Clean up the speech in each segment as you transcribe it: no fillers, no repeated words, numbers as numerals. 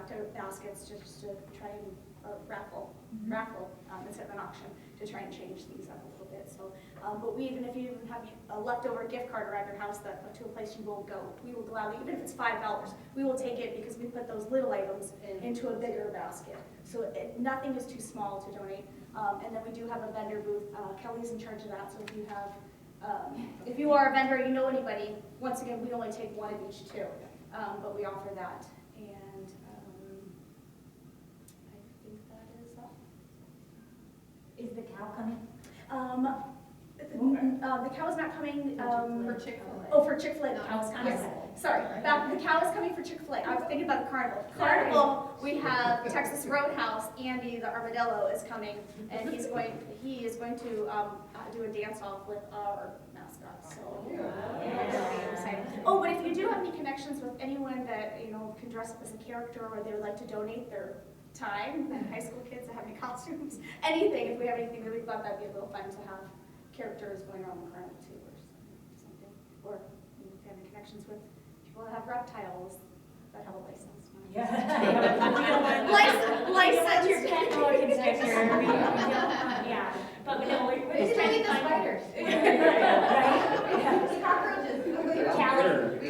back to baskets just to try and raffle instead of an auction to try and change things up a little bit. So, but even if you even have a leftover gift card around your house that to a place you won't go, we will gladly, even if it's $5, we will take it because we put those little items into a bigger basket. So nothing is too small to donate. And then we do have a vendor booth. Kelly's in charge of that. So if you are a vendor, you know anybody. Once again, we only take one of each too, but we offer that. And I think that is all. Is the cow coming? The cow is not coming. For Chick-fil-A. Oh, for Chick-fil-A, the cow is coming. Yes. Sorry, the cow is coming for Chick-fil-A. I was thinking about the carnival. Carnival, we have Texas Roadhouse. Andy, the armadillo, is coming, and he is going to do a dance-off with our mascot. So, very exciting. Oh, but if you do have any connections with anyone that can dress up as a character, or they would like to donate their time, and high school kids that have any costumes, anything. If we have anything, we thought that'd be a little fun to have characters going around the carnival too, or something. Or if you have any connections with people that have reptiles that have a license. Yeah. License. Your pet dog inspector. Yeah. But no, we're just trying to find spiders. Cockroaches.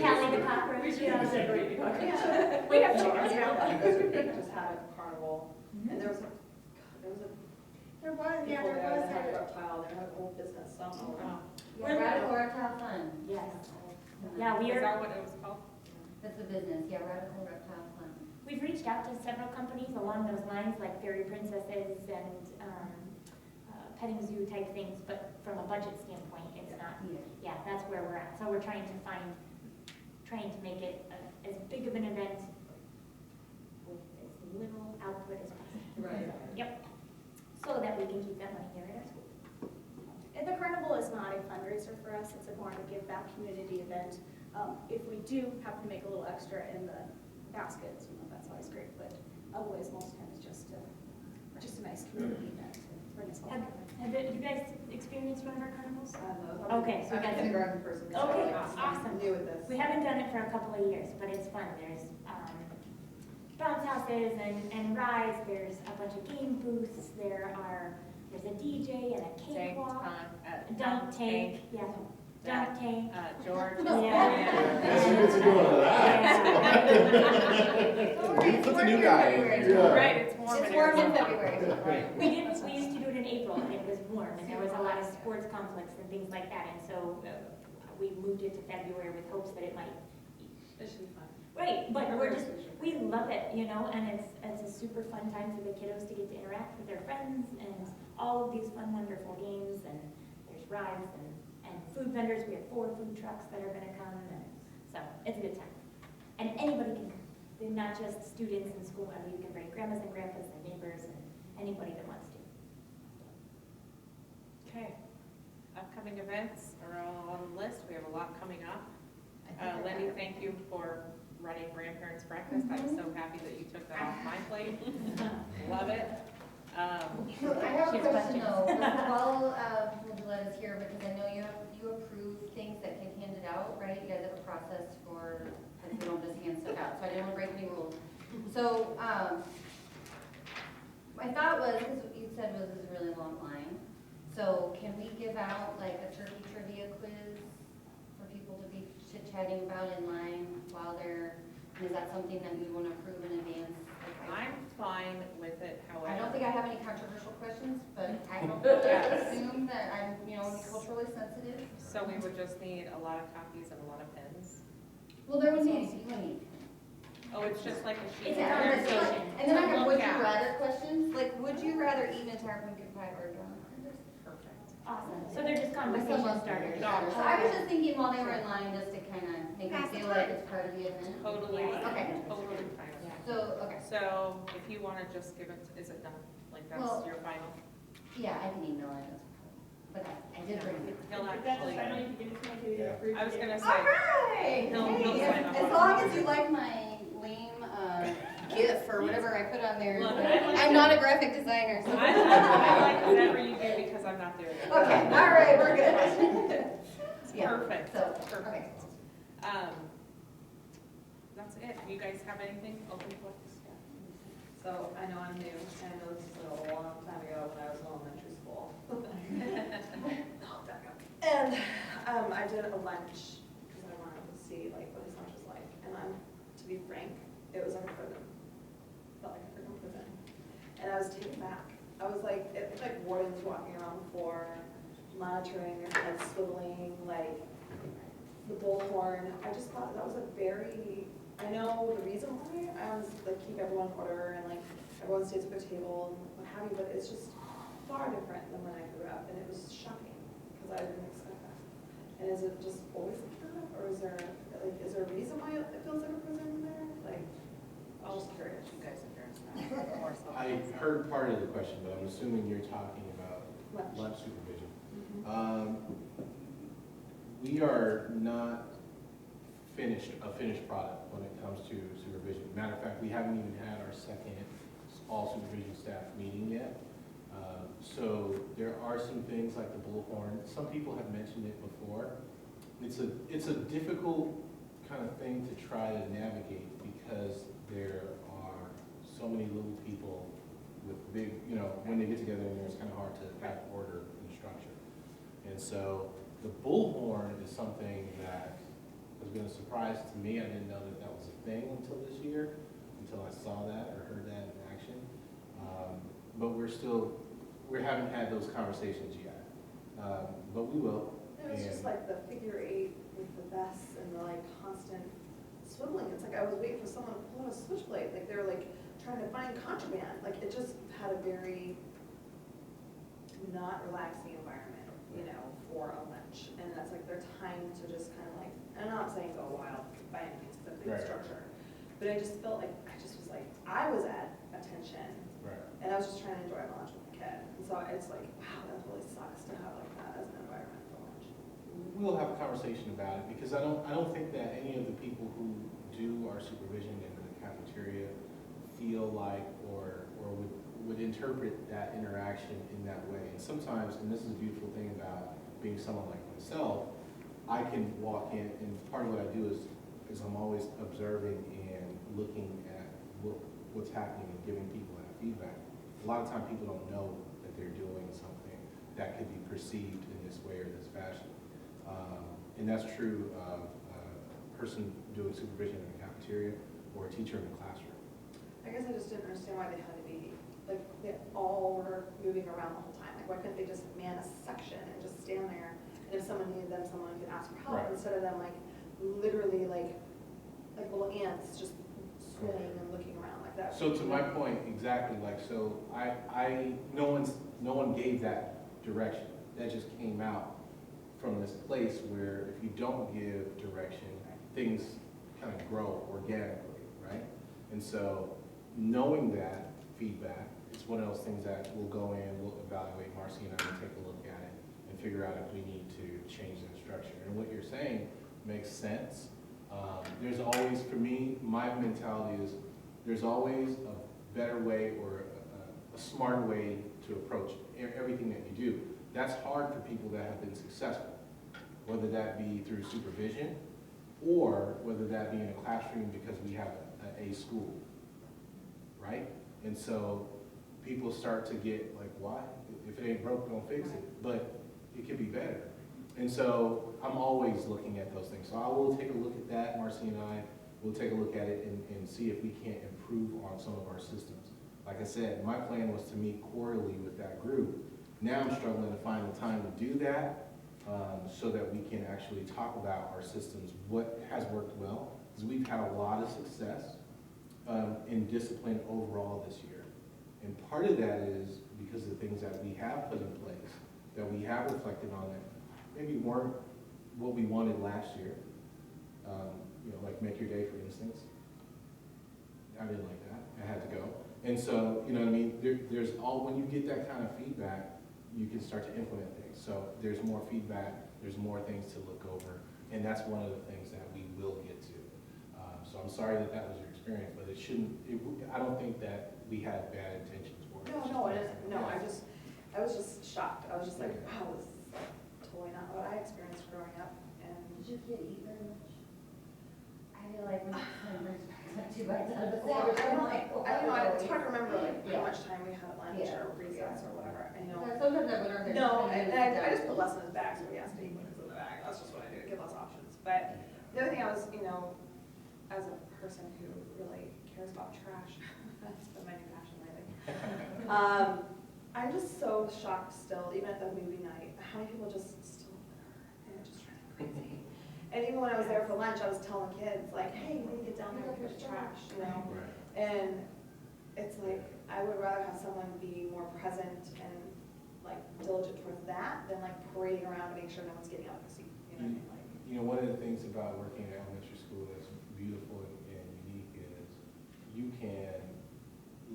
Callie the cockroach. We have chickens now. Just had a carnival, and there was a reptile. They had a whole business somehow. Radical Reptile Fund. Yes. Yeah, we Is are. that what it was called? That's the business, yeah, Radical Reptile Fund. We've reached out to several companies along those lines, like Fairy Princesses and petting zoo type things, but from a budget standpoint, it's not. Yeah, that's where we're at. So we're trying to make it as big of an event with as little output as possible. Right. Yep. So that we can keep that money here at our school. And the carnival is not a fundraiser for us. It's more of a give back community event. If we do happen to make a little extra in the baskets, that's always great. But otherwise, most times just a nice community event to bring us all together. Have you guys experienced one of our carnivals? No. Okay, so we I'm a got kindergarten person. Okay, so awesome. I'm new at this. We haven't done it for a couple of years, but it's fun. There's bounce houses and rides. There's a bunch of game booths. There's a DJ and a cakewalk. Dunk tank. Yeah. Dunk tank. George. Yeah. Yes, you get to go to that. Put the new guy in. Yeah. Right, it's warm. It's warm in February. Right. We used to do it in April, and it was warm, and there was a lot of sports complex and things like that, and so we moved it to February with hopes that it might. It should be fun. Right, but we love it, and it's a super fun time for the kiddos to get to interact with their friends and all of these fun, wonderful games, and there's rides and food vendors. We have 4 food trucks that are gonna come, and so it's a good time. And anybody can come. They're not just students in school. I mean, you can bring grandmas and grandpas and neighbors and anybody that wants to. Okay. Upcoming events are all on the list. We have a lot coming up. Lenny, thank you for running Grandparents Breakfast. I'm so happy that you took that off my plate. Love it. I have a question though. While Angela is here, because I know you approve things that get handed out, right? You guys have a process for, because you don't just hand stuff out. So I didn't want to break any rules. So my thought was, because what you said was this really long line. So can we give out like a turkey trivia quiz for people to be chit-chatting about in line while they're, and is that something that we want to approve in advance? I'm fine with it, however. I don't think I have any controversial questions, but I don't assume that I'm, culturally sensitive. So we would just need a lot of copies and a lot of pens. Well, there would need, you would need. Oh, it's just like a sheet. It's a conversation. And then I have would Look you at. rather questions, like would you rather eat an entire pumpkin pie or a donut? Perfect. Awesome. So they're just conversation starters. So I was just thinking while they were in line, just to kind of make them feel like it's part of the event. Totally. Okay. Totally fine. So, okay. So if you want to just give it, is it done? Like that's Well, your final? Yeah, I can email it. But I did bring it. He'll actually, I was gonna say, Alright! He'll sign off As on long it. as you like my lame GIF or whatever I put on there. Look, I like I'm not a graphic designer, so. I like whatever you do because I'm not there yet. Okay, alright, we're good. Yeah, Perfect. So, Perfect. okay. That's it. You guys have anything? Open books? I know I'm new, and I know this is a long time ago when I was in elementary school. And I did a lunch, because I wanted to see like what his lunch was like, and to be frank, it was like a prison. Felt like a freaking prison. And I was taken back. I was like, it was like wardens walking around the floor, monitoring your head swiveling, like the bullhorn. I just thought that was a very, I know the reason why I always like keep everyone in order and like everyone stays at their table and what have you, but it's just far different than when I grew up, and it was shocking because I didn't expect that. And is it just always like that, or is there a reason why it feels like a prison there? Like, I was just curious. You guys address that more so. I heard part of the question, but I'm assuming you're talking about Lunch. lunch supervision. Mhm. We are not a finished product when it comes to supervision. Matter of fact, we haven't even had our second all supervision staff meeting yet. So there are some things like the bullhorn. Some people have mentioned it before. It's a difficult kind of thing to try to navigate because there are so many little people with big, when they get together in there, it's kind of hard to have order and structure. And so the bullhorn is something that has been a surprise to me. I didn't know that that was a thing until this year, until I saw that or heard that in action. But we haven't had those conversations yet, but we will. It was just like the figure 8 with the vests and the like constant swiveling. It's like I was waiting for someone to pull on a switchblade. Like they were like trying to find contraband. Like it just had a very not relaxing environment, for a lunch. And that's like their time to just kind of like, and I'm not saying go wild by any means, because Right. structure. But I just felt like, I was at attention. Right. And I was just trying to enjoy my lunch with the kid. And so it's like, wow, that really sucks to have like that as an environment for lunch. We'll have a conversation about it because I don't think that any of the people who do our supervision in the cafeteria feel like or would interpret that interaction in that way. And sometimes, and this is a beautiful thing about being someone like myself, I can walk in, and part of what I do is I'm always observing and looking at what's happening and giving people that feedback. A lot of times people don't know that they're doing something that could be perceived in this way or this fashion. And that's true of a person doing supervision in the cafeteria or a teacher in the classroom. I guess I just didn't understand why they had to be, like, they all were moving around the whole time. Like, why couldn't they just man a section and just stand there? And if someone needed them, someone could ask for help, Right. instead of them, like, literally, like little ants just swimming and looking around like that. So to my point, exactly, no one gave that direction. That just came out from this place where if you don't give direction, things kind of grow organically, right? And so knowing that feedback, it's one of those things that we'll go in, we'll evaluate, Marcy and I will take a look at it and figure out if we need to change that structure. And what you're saying makes sense. There's always, for me, my mentality is there's always a better way or a smarter way to approach everything that you do. That's hard for people that have been successful, whether that be through supervision or whether that be in a classroom because we have a school, right? And so people start to get like, why? If it ain't broke, don't fix it. But it could be better. And so I'm always looking at those things. So I will take a look at that, Marcy and I will take a look at it and see if we can't improve on some of our systems. Like I said, my plan was to meet quarterly with that group. Now I'm struggling to find the time to do that so that we can actually talk about our systems, what has worked well, because we've had a lot of success in discipline overall this year. And part of that is because of the things that we have put in place, that we have reflected on that maybe weren't what we wanted last year. Like Make Your Day, for instance. I didn't like that. I had to go. And so, you know what I mean? There's when you get that kind of feedback, you can start to implement things. So there's more feedback, there's more things to look over, and that's one of the things that we will get to. So I'm sorry that was your experience, but I don't think that we had bad intentions for it. No, it isn't. No, I was just shocked. I was just like, wow, this is like totally not what I experienced growing up. And Did your kid eat very much? I feel like when someone brings back 2 bites out of the sandwich, I'm like, I you know, it's hard to remember like Yeah. how much time we had at lunch Yeah. or recess or whatever, and you know. Sometimes I wonder if there's. No, and I just put less in his bag, so he has to eat what's in the bag, that's just what I do, give less options. But the other thing I was, you know, as a person who really cares about trash, that's been my new passion lately. I'm just so shocked still, even at the movie night, how many people just still litter, and it just drives me crazy. And even when I was there for lunch, I was telling kids, like, hey, you need to get down there and pick up the trash, you know? Right. And it's like, I would rather have someone be more present and like diligent towards that than like parading around to make sure no one's getting out of the seat, you know what I mean? Like, You know, one of the things about working in elementary school that's beautiful and unique is you can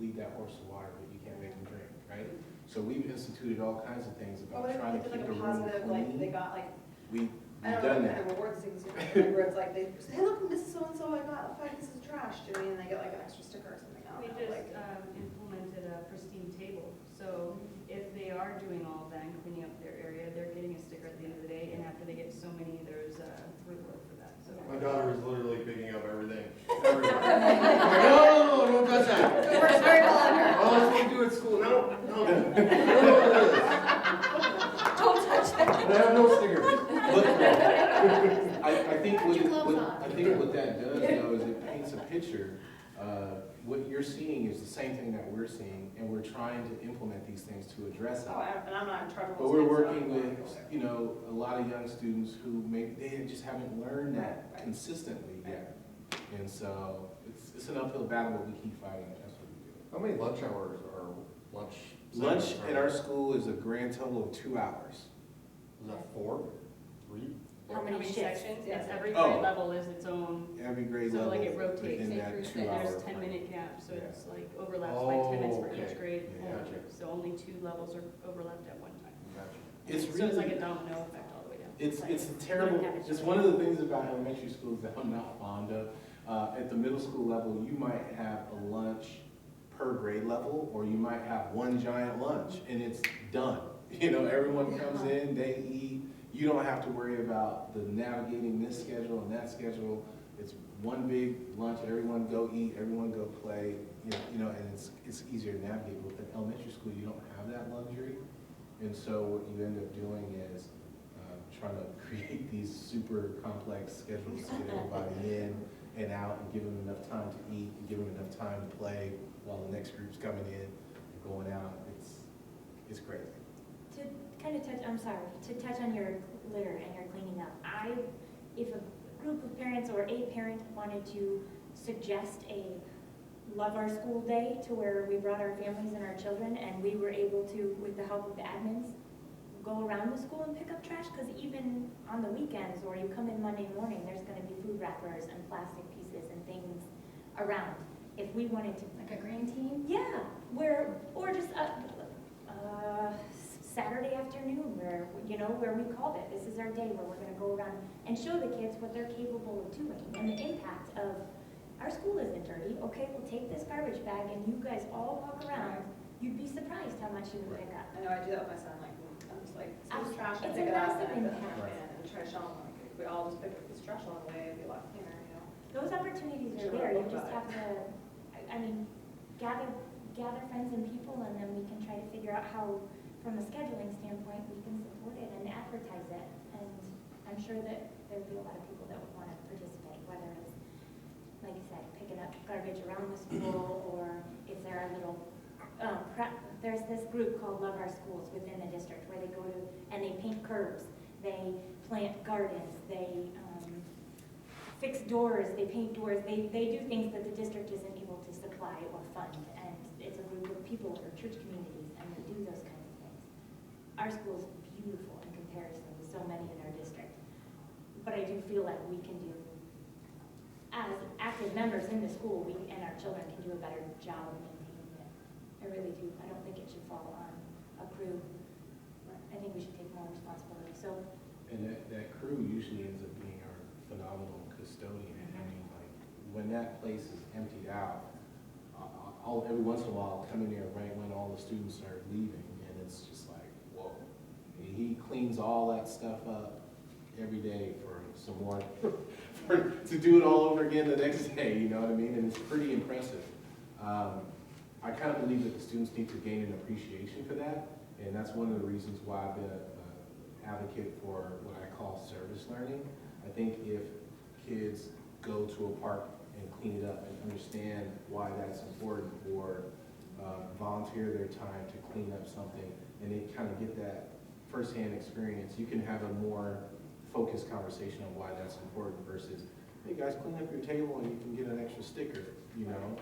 lead that horse to water, but you can't make them drink, right? So we've instituted all kinds of things about But trying to they did keep the like a room positive, like they clean. got like, We've I don't done know, that. kind of rewards things, you know, like where it's like they say, hey, look, Mrs. So-and-so, I got 5 pieces of trash, do you know what I mean? And they get like an extra sticker or something, I We don't know, just like. implemented a pristine table, so if they are doing all of that and cleaning up their area, they're getting a sticker at the end of the day, and after they get so many, there's a reward for that, so. My daughter is literally picking up everything. Everywhere. I'm like, no, don't touch that. It works very well on her. Oh, that's what we do at school. No, no. Don't touch that. I have no stickers. I think Put your gloves on. I think what that does though is it paints a picture. What you're seeing is the same thing that we're seeing, and we're trying to implement these things to address it. Oh, and I'm not in charge of. But we're working with, you know, a lot of young students who maybe they just haven't learned that Right. consistently yet. And so it's an uphill battle, but we keep fighting it. That's what we do. How many lunch hours are lunch? Lunch segments at are our there? school is a grand total of 2 hours. Is that 4? 3? How many shifts? sections? Yes, every Oh. grade level is its own, Every grade so level like it rotates, within say that through, 2 hour there's frame. 10-minute gaps, so Yeah. it's like overlaps like 10 minutes for Oh, each okay. grade Yeah. only. Gotcha. So only 2 levels are overlapped at one time. Gotcha. It's So it's like really, a domino effect all the way down. it's like- a terrible, we don't have it it's one of the things about elementary schools that I'm not fond of. At the middle school level, you might have a lunch per grade level, or you might have one giant lunch, and it's done. You know, everyone comes in, they eat, you don't have to worry about the navigating this schedule and that schedule. It's one big lunch, everyone go eat, everyone go play, you know, and it's easier to navigate. But in elementary school, you don't have that luxury. And so what you end up doing is trying to create these super complex schedules to get everybody in and out and give them enough time to eat and give them enough time to play while the next group's coming in and going out. It's crazy. To kind of touch, I'm sorry, to touch on your litter and your cleaning up, if a group of parents or a parent wanted to suggest a Love Our School Day to where we brought our families and our children and we were able to, with the help of the admins, go around the school and pick up trash, because even on the weekends or you come in Monday morning, there's going to be food wrappers and plastic pieces and things around. If we wanted to, Like a green team? yeah, or just Saturday afternoon where, you know, where we called it, this is our day where we're gonna go around and show the kids what they're capable of doing and the impact of, our school isn't dirty, okay, well, take this garbage bag and you guys all walk around, you'd be surprised how much you would pick up. I know, I do that with my son, like, I'm just like, see this trash, I It's pick a it up, massive and I put it in my impact. bin, and try to show them, like, if we all just pick up this trash along the way, it'd be a lot cleaner, you know? Those opportunities are Sure, there, you what just about have to, I mean, gather friends and people and then we can try to figure out how, from a scheduling standpoint, we can support it and advertise it. And I'm sure that there'd be a lot of people that would want to participate, whether it's, like you said, picking up garbage around the school, or if there are little, there's this group called Love Our Schools within the district where they go to, and they paint curbs, they plant gardens, they fix doors, they paint doors, they do things that the district isn't able to supply or fund. And it's a group of people or church communities, and they do those kinds of things. Our school is beautiful in comparison to so many in our district. But I do feel like we can do, as active members in the school, we and our children can do a better job of maintaining it. I really do. I don't think it should fall on a crew. I think we should take more responsibility. So, And that crew usually ends up being our phenomenal custodian. I mean, like, when that place is emptied out, every once in a while, I'll come in there right when all the students are leaving, and it's just like, whoa. He cleans all that stuff up every day for some more, to do it all over again the next day, you know what I mean? And it's pretty impressive. I kind of believe that the students need to gain an appreciation for that, and that's one of the reasons why I've been an advocate for what I call service learning. I think if kids go to a park and clean it up and understand why that's important, or volunteer their time to clean up something, and they kind of get that firsthand experience, you can have a more focused conversation on why that's important versus, hey guys, clean up your table and you can get an extra sticker, you know?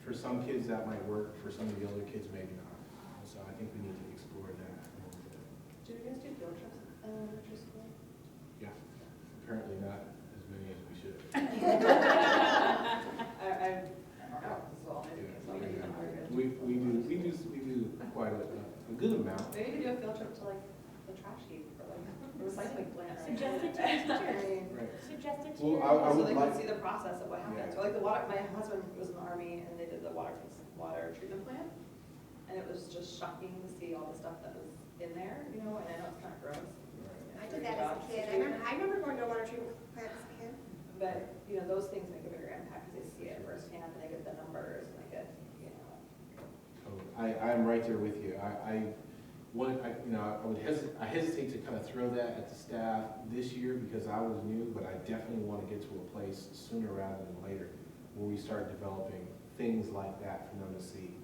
For some kids that might work, for some of the other kids maybe not. So I think we need to explore that a little bit. Do you guys do field trips in elementary school? Yeah, apparently not as many as we should. I this is all new, so maybe I'm very good. We do quite a good amount. Maybe we could do a field trip to like the trash heap or like a recycling plant. Right? Suggest it to your teachers. Right. Suggest it to Well, your. I So would they like- could see the process of what happens. Yeah. Or like the water, my husband was in the Army and they did the water treatment plant. And it was just shocking to see all the stuff that was in there, you know, and I know it's kind of gross. I did that as a kid. I remember going to a water treatment plant as a kid. But, you know, those things make a bigger impact because they see it firsthand and they get the numbers and they get, you know. I am right there with you. I hesitate to kind of throw that at the staff this year because I was new, but I definitely want to get to a place sooner rather than later where we start developing things like that for them to see,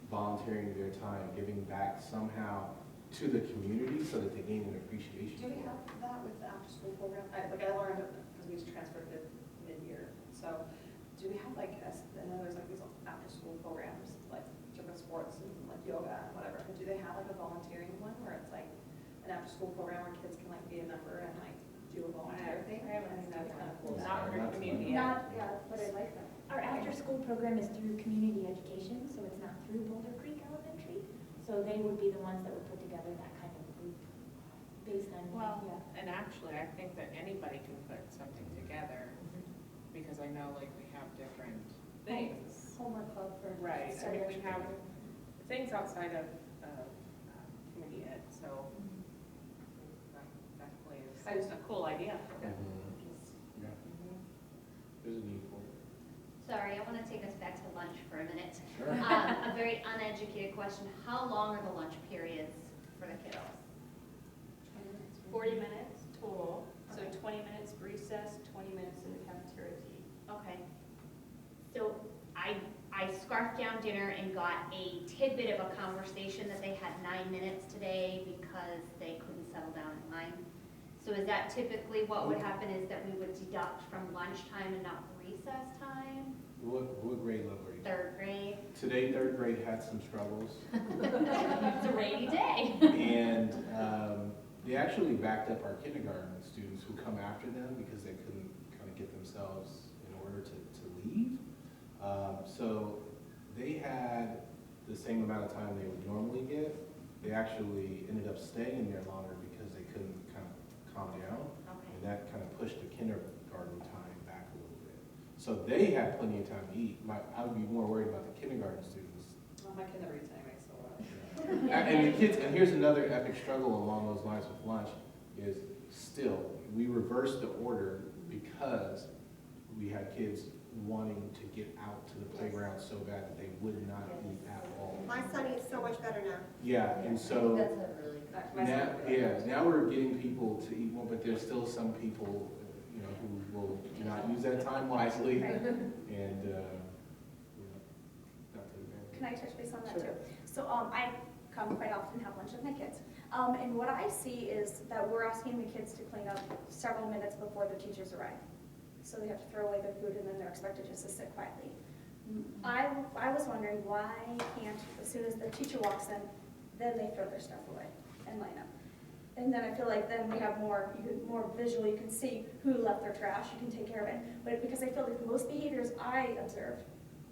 volunteering their time, giving back somehow to the community so that they gain an appreciation. Do we for it. have that with the after-school program? I learned because we transferred it mid-year. So do we have like, I know there's like these after-school programs, like different sports and like yoga and whatever, but do they have like a volunteering one where it's like an after-school program where kids can like be a member and like do a volunteer thing? I haven't seen that That'd be one. kind of cool. Not for Not community Not, ed. yeah, but I like that. Our after-school program is through community education, so it's not through Boulder Creek Elementary. So they would be the ones that would put together that kind of group based on, Well, yeah. and actually, I think that anybody can put something together, because I know like we have different things. Homework club for. Right, I mean, we have things outside of community ed, so that definitely is a cool idea. Mhm. Yeah, there's a need for it. Sorry, I want to take us back to lunch for a minute. Sure. A very uneducated question. How long are the lunch periods for the kiddos? 40 minutes total, so 20 minutes recess, 20 minutes in the cafeteria to eat. Okay. So I scarfed down dinner and got a tidbit of a conversation that they had 9 minutes today because they couldn't settle down in line. So is that typically what would happen, is that we would deduct from lunchtime and not recess time? What grade level are you? 3rd grade? Today, 3rd grade had some struggles. It's a rainy day. And they actually backed up our kindergarten students who come after them because they couldn't kind of get themselves in order to leave. So they had the same amount of time they would normally get. They actually ended up staying in there longer because they couldn't kind of calm down. Okay. And that kind of pushed the kindergarten time back a little bit. So they had plenty of time to eat. I would be more worried about the kindergarten students. Well, my kid never eats anyway, so. And the kids, and here's another epic struggle along those lines with lunch, is still, we reversed the order because we had kids wanting to get out to the playground so bad that they would not eat at all. My son eats so much better now. Yeah, and so, That's a really good. now we're getting people to eat more, but there's still some people, you know, who will not use that time wisely, and, you know, not take advantage. Can I touch base on that Sure. too? So I come quite often, have lunch with my kids. And what I see is that we're asking the kids to clean up several minutes before their teachers arrive. So they have to throw away their food and then they're expected just to sit quietly. I was wondering why can't, as soon as the teacher walks in, then they throw their stuff away and line up. And then I feel like then we have more visual, you can see who left their trash, you can take care of it. But because I feel like most behaviors I observed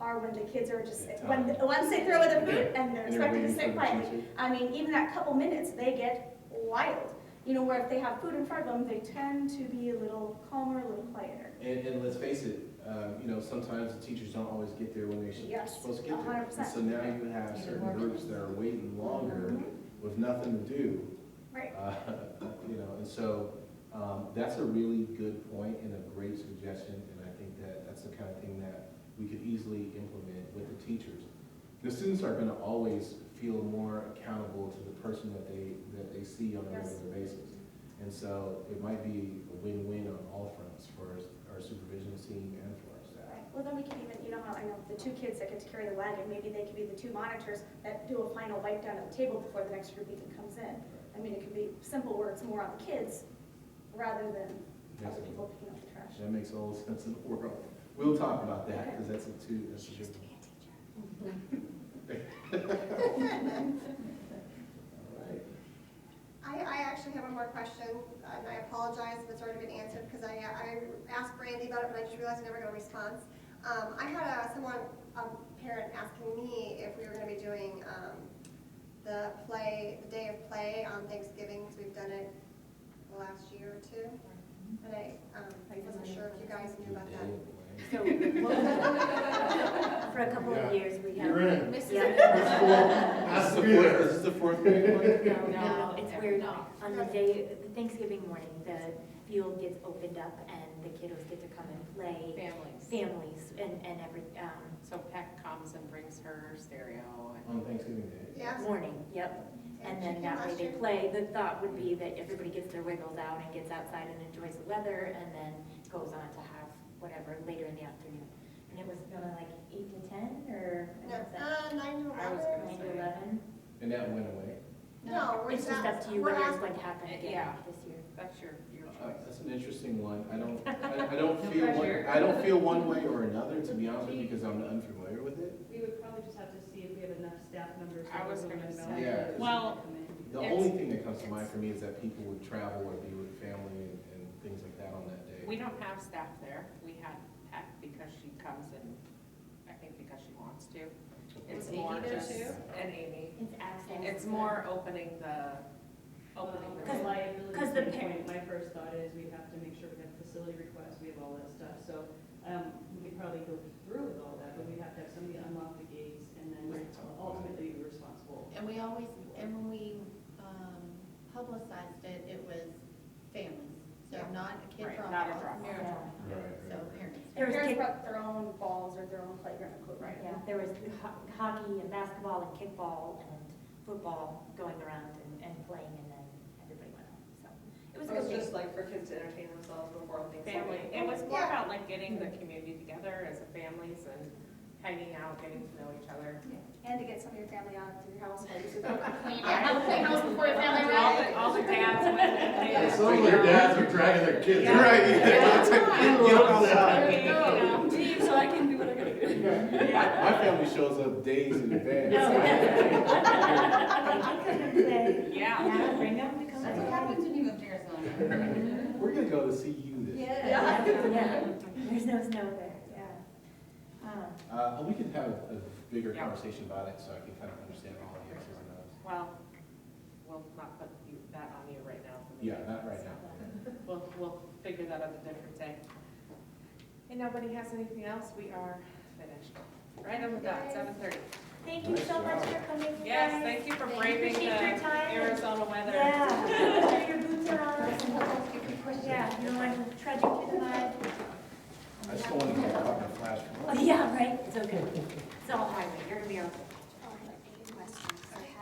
are when the kids are just, once they throw away their food and they're And they're expected to waiting sit for the quietly. teacher. I mean, even that couple minutes, they get wild. You know, where if they have food in front of them, they tend to be a little calmer, a little quieter. And let's face it, you know, sometimes the teachers don't always get there when they're Yes, supposed to get there. 100%. And so now you have certain groups that are waiting longer with nothing to do. Right. You know, and so that's a really good point and a great suggestion, and I think that that's the kind of thing that we could easily implement with the teachers. The students are gonna always feel more accountable to the person that they see on a Yes. regular basis. And so it might be a win-win on all fronts for our supervision team and for our staff. Right. Well, then we can even, you know how I know the two kids that get to carry the wagon, maybe they could be the two monitors that do a final wipe down at the table before the next group even comes in. I mean, it could be simple where it's more on the kids rather than other people picking up the trash. That makes all the sense in the world. We'll talk about that, because that's a big one. All right. I actually have one more question, and I apologize if it's already been answered, because I asked Brandy about it, but I just realized I never got a response. I had a parent asking me if we were gonna be doing, the day of play on Thanksgiving, because we've done it the last year or two. And I wasn't sure if you guys knew about that. So, for a couple of years, we have. You're in. Yeah. Has to be there. Is this the fourth grade one? No, it's weird. On the day, the Thanksgiving morning, the field gets opened up and the kiddos get to come and play. Families and every, So Peck comes and brings her stereo On Thanksgiving Day? Yes? morning, yep. And then that way they play. The thought would be that everybody gets their wiggles out and gets outside and enjoys the weather and then goes on to have whatever later in the afternoon. And it was like 8 to 10 or No, what was that? 9 to I was 11. 9 to 11? And that went away? No, we're It's just up to you we're whether it's asking- going to happen again Yeah. this year. That's your choice. That's an interesting one. I don't No feel, pressure. I don't feel one way or another, to be honest with you, because I'm unfamiliar with it. We would probably just have to see if we have enough staff members. I was that gonna will say. Yeah. Well, The It's- only thing that comes to mind for me is that people would travel or be with family and things like that on that day. We don't have staff there. We had Peck because she comes and, I think because she wants to. It's Was Amy more there just, too? and Amy. It's access. It's more opening the. Because liability Because the standpoint, my first thought is we have to make sure we have facility requests, we have all that stuff. So we could probably go through with all that, but we'd have to have somebody unlock the gates and then ultimately be responsible. And we always, and when we publicized it, it was families, so Yeah. not a kid Right, drop not a off. drop-off. Yeah. Right, So right. parents. There was Parents kick- brought their own balls or their own playground equipment. Yeah, there was hockey and basketball and kickball and football going around and playing, and then everybody went home, so. It was a It was good just day. like for kids to entertain themselves before Thanksgiving. Family. It was more Yeah. about like getting the community together as a families and hanging out, getting to know each other. And to get some of your family out to your house, so you can clean, have a clean house before your family All arrives. all the dads went and It they. sounds like dads are dragging their kids. Yeah. Right, get outside. Leave so I can do what I gotta do. My family shows up days in advance. They can come and play. Yeah. Yeah, bring them to come That's what and happens when you move to Arizona. We're gonna go to see you this year. Yeah, there's no snow there, yeah. We could have a bigger Yeah. conversation about it, so I can kind of understand all the X's and O's. Well, we'll not put that on you right now. Yeah, not right now. We'll figure that out a different day. And nobody has anything else, we are finished. Right on the dot, 7:30. Thank you so much for coming, you Yes, guys. thank you for Thank you. braving the Appreciate your time. Arizona weather. Yeah.